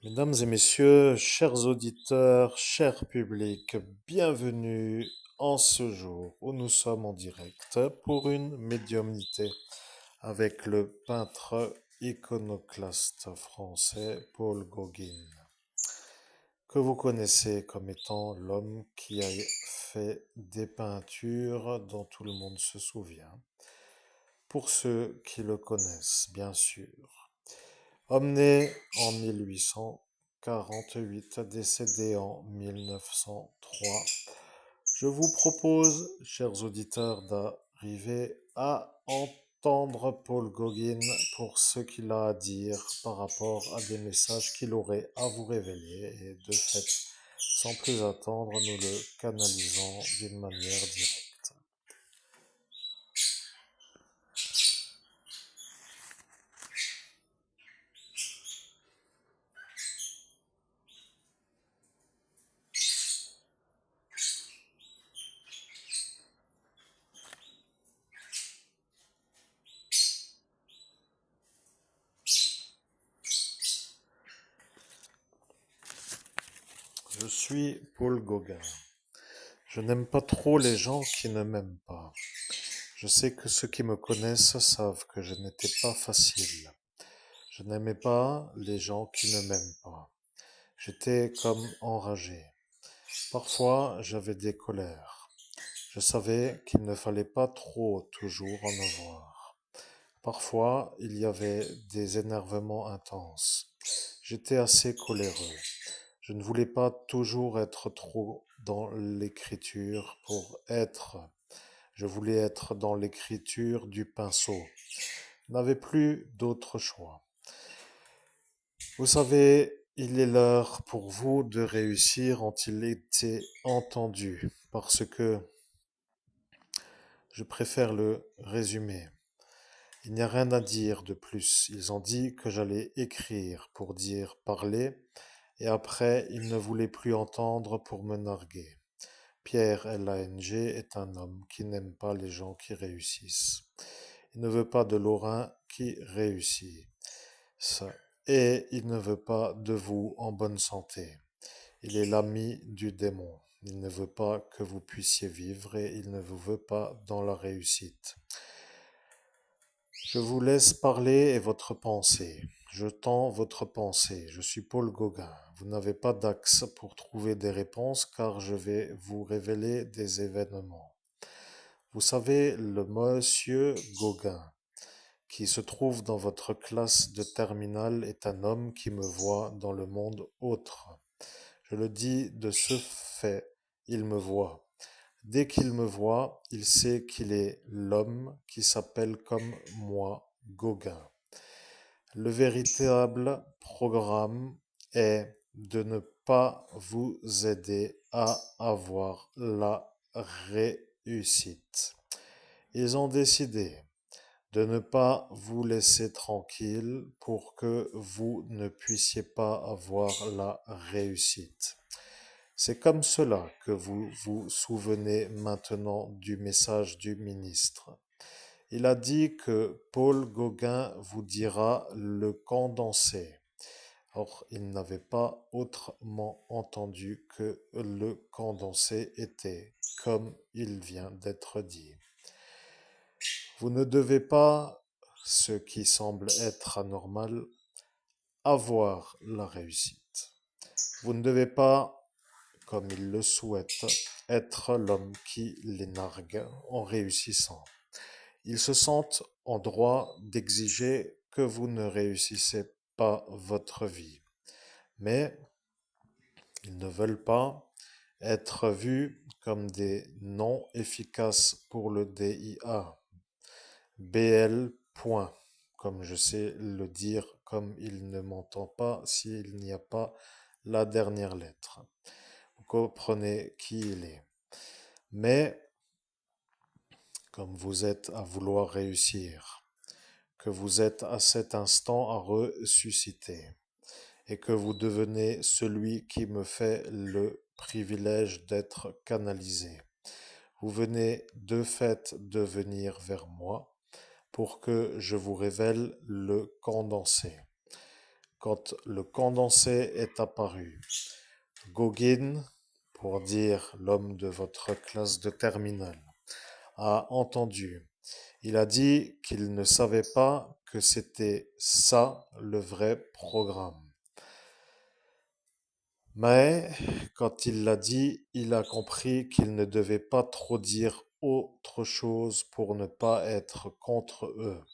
Mesdames et messieurs, chers auditeurs, cher public, bienvenue en ce jour où nous sommes en direct pour une médiumnité avec le peintre iconoclaste français Paul Gauguin, que vous connaissez comme étant l'homme qui a fait des peintures dont tout le monde se souvient, pour ceux qui le connaissent, bien sûr. Homme né en 1848, décédé en 1903, je vous propose, chers auditeurs, d'arriver à entendre Paul Gauguin pour ce qu'il a à dire par rapport à des messages qu'il aurait à vous révéler. Et de fait, sans plus attendre, nous le canalisons d'une manière directe. Je suis Paul Gauguin. Je n'aime pas trop les gens qui ne m'aiment pas. Je sais que ceux qui me connaissent savent que je n'étais pas facile. Je n'aimais pas les gens qui ne m'aiment pas. J'étais comme enragé. Parfois, j'avais des colères. Je savais qu'il ne fallait pas trop toujours en avoir. Parfois, il y avait des énervements intenses. J'étais assez coléreux. Je ne voulais pas toujours être trop dans l'écriture pour être. Je voulais être dans l'écriture du pinceau. Je n'avais plus d'autre choix. Vous savez, il est l'heure pour vous de réussir, ont-ils été entendus, parce que je préfère le résumer. Il n'y a rien à dire de plus. Ils ont dit que j'allais écrire pour dire parler, et après ils ne voulaient plus entendre pour me narguer. Pierre Lang est un homme qui n'aime pas les gens qui réussissent. Il ne veut pas de Lorrain qui réussit. Et il ne veut pas de vous en bonne santé. Il est l'ami du démon. Il ne veut pas que vous puissiez vivre et il ne vous veut pas dans la réussite. Je vous laisse parler et votre pensée. Je tends votre pensée. Je suis Paul Gauguin. Vous n'avez pas d'axe pour trouver des réponses car je vais vous révéler des événements. Vous savez, le monsieur Gauguin, qui se trouve dans votre classe de terminale, est un homme qui me voit dans le monde autre. Je le dis de ce fait, il me voit. Dès qu'il me voit, il sait qu'il est l'homme qui s'appelle comme moi, Gauguin. Le véritable programme est de ne pas vous aider à avoir la réussite. Ils ont décidé de ne pas vous laisser tranquille pour que vous ne puissiez pas avoir la réussite. C'est comme cela que vous vous souvenez maintenant du message du ministre. Il a dit que Paul Gauguin vous dira le condensé. Or, il n'avait pas autrement entendu que le condensé était, comme il vient d'être dit. Vous ne devez pas, ce qui semble être anormal, avoir la réussite. Vous ne devez pas, comme il le souhaite, être l'homme qui les nargue en réussissant. Ils se sentent en droit d'exiger que vous ne réussissez pas votre vie. Mais ils ne veulent pas être vus comme des non efficaces pour le DIA. BL. Point. Comme je sais le dire, comme il ne m'entend pas s'il n'y a pas la dernière lettre. Vous comprenez qui il est. Mais, comme vous êtes à vouloir réussir, que vous êtes à cet instant à ressusciter, et que vous devenez celui qui me fait le privilège d'être canalisé. Vous venez de fait de venir vers moi pour que je vous révèle le condensé. quand le condensé est apparu. Gauguin, pour dire l'homme de votre classe de terminale, a entendu. Il a dit qu'il ne savait pas que c'était ça le vrai programme. Mais quand il l'a dit, il a compris qu'il ne devait pas trop dire autre chose pour ne pas être contre eux.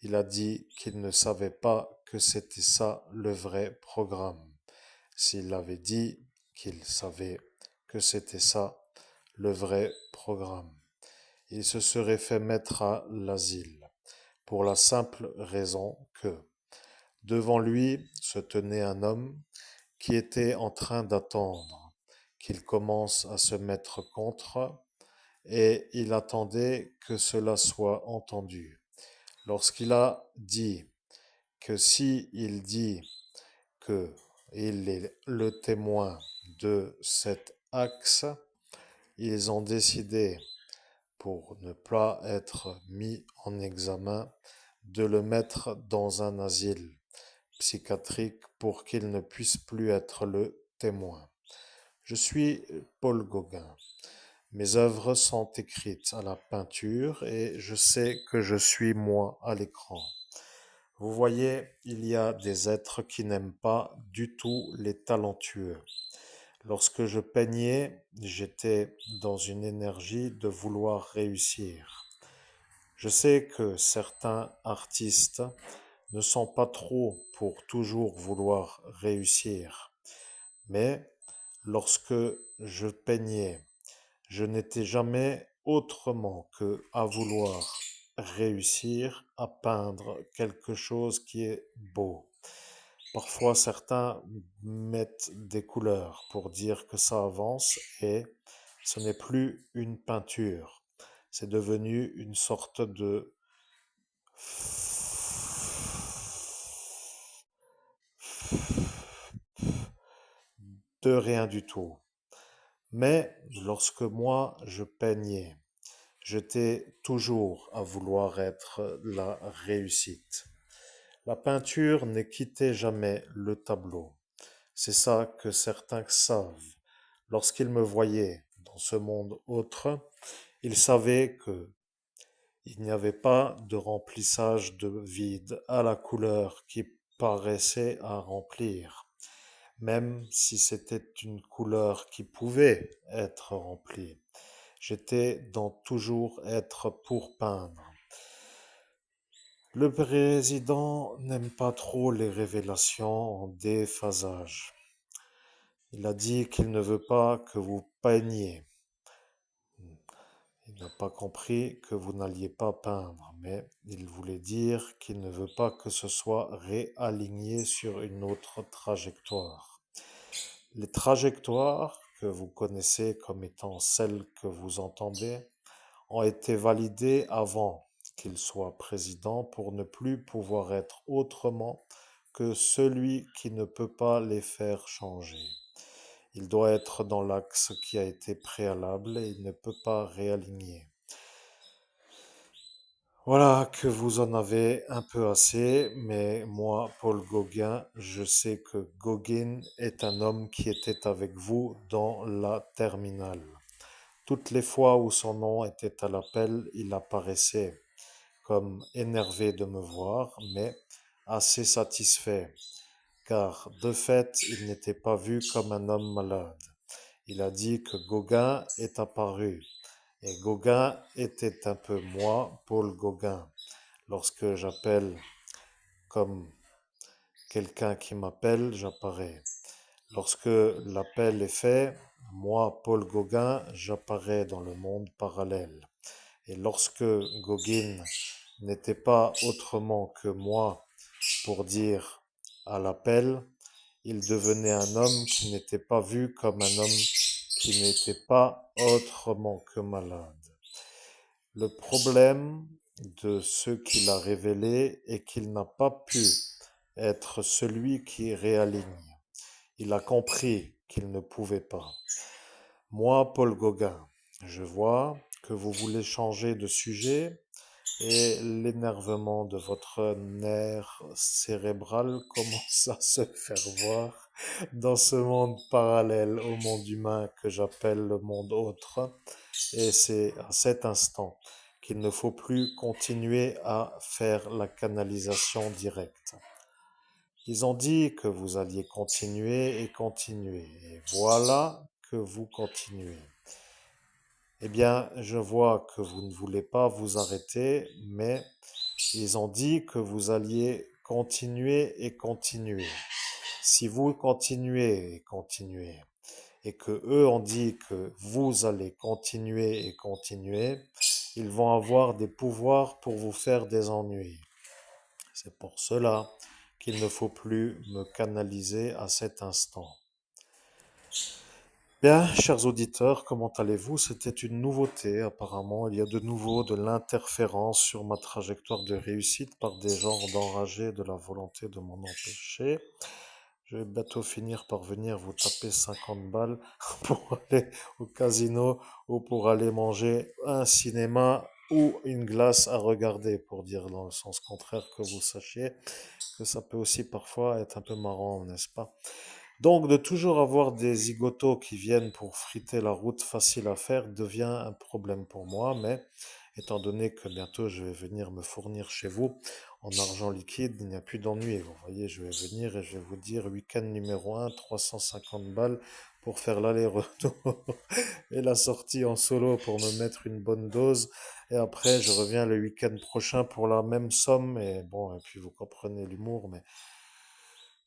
Il a dit qu'il ne savait pas que c'était ça le vrai programme. S'il avait dit qu'il savait que c'était ça le vrai programme, il se serait fait mettre à l'asile, pour la simple raison que, devant lui se tenait un homme qui était en train d'attendre qu'il commence à se mettre contre, et il attendait que cela soit entendu. Lorsqu'il a dit que si il dit que il est le témoin de cet axe, ils ont décidé, pour ne pas être mis en examen, de le mettre dans un asile psychiatrique pour qu'il ne puisse plus être le témoin. Je suis Paul Gauguin. Mes œuvres sont écrites à la peinture et je sais que je suis moi à l'écran. Vous voyez, il y a des êtres qui n'aiment pas du tout les talentueux. Lorsque je peignais, j'étais dans une énergie de vouloir réussir. Je sais que certains artistes ne sont pas trop pour toujours vouloir réussir, mais lorsque je peignais, je n'étais jamais autrement que à vouloir réussir à peindre quelque chose qui est beau. Parfois, certains mettent des couleurs pour dire que ça avance et ce n'est plus une peinture. C'est devenu une sorte de rien du tout. Mais lorsque moi je peignais, j'étais toujours à vouloir être la réussite. La peinture ne quittait jamais le tableau. C'est ça que certains savent. Lorsqu'ils me voyaient dans ce monde autre, ils savaient que il n'y avait pas de remplissage de vide à la couleur qui paraissait à remplir, même si c'était une couleur qui pouvait être remplie. J'étais dans toujours être pour peindre. Le président n'aime pas trop les révélations en déphasage. Il a dit qu'il ne veut pas que vous peigniez. Il n'a pas compris que vous n'alliez pas peindre, mais il voulait dire qu'il ne veut pas que ce soit réaligné sur une autre trajectoire. Les trajectoires que vous connaissez comme étant celles que vous entendez ont été validées avant qu'il soit président pour ne plus pouvoir être autrement que celui qui ne peut pas les faire changer. Il doit être dans l'axe qui a été préalable et il ne peut pas réaligner. Voilà que vous en avez un peu assez, mais moi, Paul Gauguin, je sais que Gauguin est un homme qui était avec vous dans la terminale. Toutes les fois où son nom était à l'appel, il apparaissait comme énervé de me voir, mais assez satisfait, car de fait, il n'était pas vu comme un homme malade. Il a dit que Gauguin est apparu, et Gauguin était un peu moi, Paul Gauguin. Lorsque j'appelle comme quelqu'un qui m'appelle, j'apparais. Lorsque l'appel est fait, moi, Paul Gauguin, j'apparais dans le monde parallèle. Et lorsque Gauguin n'était pas autrement que moi pour dire à l'appel, il devenait un homme qui n'était pas vu comme un homme qui n'était pas autrement que malade. Le problème de ce qu'il a révélé est qu'il n'a pas pu être celui qui réaligne. Il a compris qu'il ne pouvait pas. Moi, Paul Gauguin, je vois que vous voulez changer de sujet, et l'énervement de votre nerf cérébral commence à se faire voir dans ce monde parallèle au monde humain que j'appelle le monde autre. Et c'est à cet instant qu'il ne faut plus continuer à faire la canalisation directe. Ils ont dit que vous alliez continuer et continuer. Et voilà que vous continuez. Eh bien, je vois que vous ne voulez pas vous arrêter, mais ils ont dit que vous alliez continuer et continuer. Si vous continuez et continuez, et que eux ont dit que vous allez continuer et continuer, ils vont avoir des pouvoirs pour vous faire des ennuis. C'est pour cela qu'il ne faut plus me canaliser à cet instant. Bien, chers auditeurs, comment allez-vous? C'était une nouveauté, apparemment. Il y a de nouveau de l'interférence sur ma trajectoire de réussite par des genres d'enragés de la volonté de m'en empêcher. Je vais bientôt finir par venir vous taper 50 balles pour aller au casino ou pour aller manger un cinéma ou une glace à regarder, pour dire dans le sens contraire que vous sachiez que ça peut aussi parfois être un peu marrant, n'est-ce pas? Donc, de toujours avoir des zigotos qui viennent pour friter la route facile à faire devient un problème pour moi, mais étant donné que bientôt je vais venir me fournir chez vous en argent liquide, il n'y a plus d'ennui. Vous voyez, je vais venir et je vais vous dire week-end numéro 1, 350 balles pour faire l'aller-retour et la sortie en solo pour me mettre une bonne dose. Et après, je reviens le week-end prochain pour la même somme. Et bon, et puis vous comprenez l'humour, mais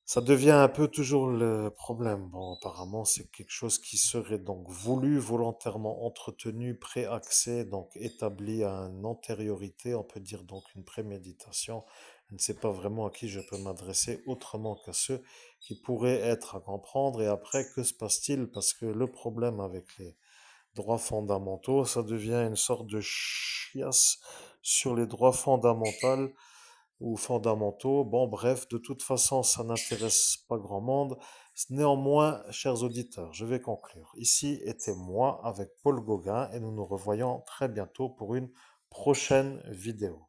ça devient un peu toujours le problème. Bon, apparemment, c'est quelque chose qui serait donc voulu, volontairement entretenu, préaxé, donc établi à une antériorité, on peut dire donc une préméditation. Je ne sais pas vraiment à qui je peux m'adresser autrement qu'à ceux qui pourraient être à comprendre. Et après, que se passe-t-il? Parce que le problème avec les droits fondamentaux, ça devient une sorte de chiasse sur les droits fondamentaux ou fondamentaux. Bon, bref, de toute façon, ça n'intéresse pas grand monde. Néanmoins, chers auditeurs, je vais conclure. Ici était moi avec Paul Gauguin et nous nous revoyons très bientôt pour une prochaine vidéo.